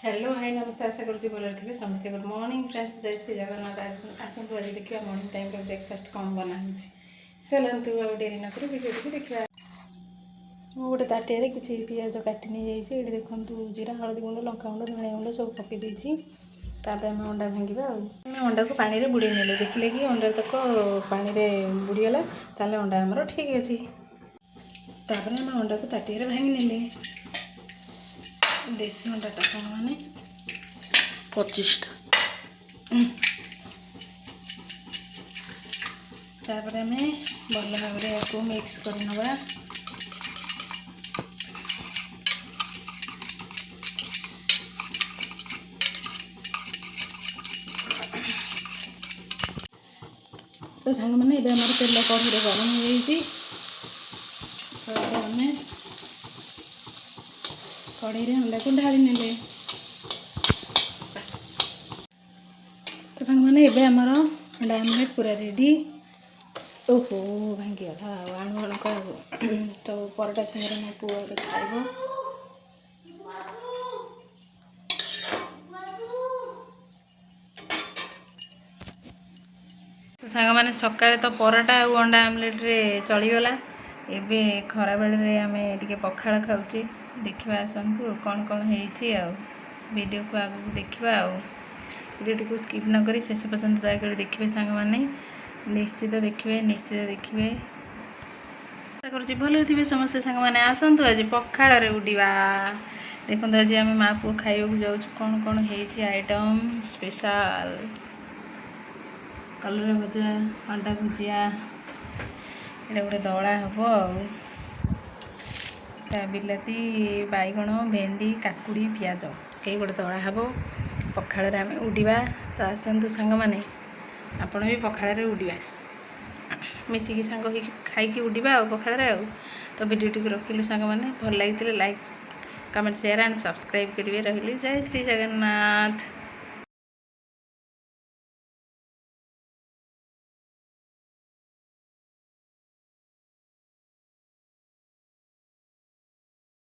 Hello hi नमस्ते आशा करुँच भल थे समस्ते गुड मॉर्निंग फ्रेंड्स जय श्री जगन्नाथ आसतु आज देखा मॉर्निंग टाइम ब्रेकफास्ट कौन बना चलतु आ डेरी नक भिडियो देखा गोटे ताटिया किसी पिज काटी नहीं जाइए ये देखो जीरा हलदी गुंड लंका गुंड धनिया गुंड सब पकईदेसी आम अंडा भांगा अंडा को पानी में बुड़े ने देखिले कि अंडा तक पानी में बुड़ीगला ताले अंडा आमर ठीक अच्छे आम अंडा को ताटिया भांगी ने देसी अंडाटा कौन माने 25टा तापर आम भल भाव आपको मिक्स कर नवा तो सांग मैंने ये आम तेल कढ़ी गरम हो कढ़ई अंडा को ढाली ने तो सांग मैंने ये आमर अंडा आमलेट पूरा रेडी ओहो भांगीगला आणु आणु तो परोटा सागर मो पुआ खाइब तो सांग मैंने सकाळे तो परोटा और अंडा आमलेट रे चलीगला एबे खरा बेले आम टे पखाड़ खाऊचे देखा आसतु कौन कौन हो वीडियो को आगे देखा वीडियो को स्किप न करी शेष पर्यंत दयाकोरी देखिए सांग मैंने निश्चित देखिए आशा करुँच भल थे समस्त सांग मैंने आसतु आज पखाड़ रे उड़ा देखो आज आम माँ पुओ खाइबा जाऊँ कौन कौन हो आइटम स्पेशल कलर भजा अंडा भुजिया ये गोटे दला हम बिलाती बैगण भेंडी काकुड़ी पियाज ये गोटे दला हम पखाड़ आम उड़ा तो आसतु सांग मैंने आपण भी पखाड़ उड़ा मिसिकी सांग हो खाई उड़ा पखाड़ तो वीडियो टी रखिलु सांग मैंने भल लगी like comment share and subscribe करेंगे रही जय श्री जगन्नाथ।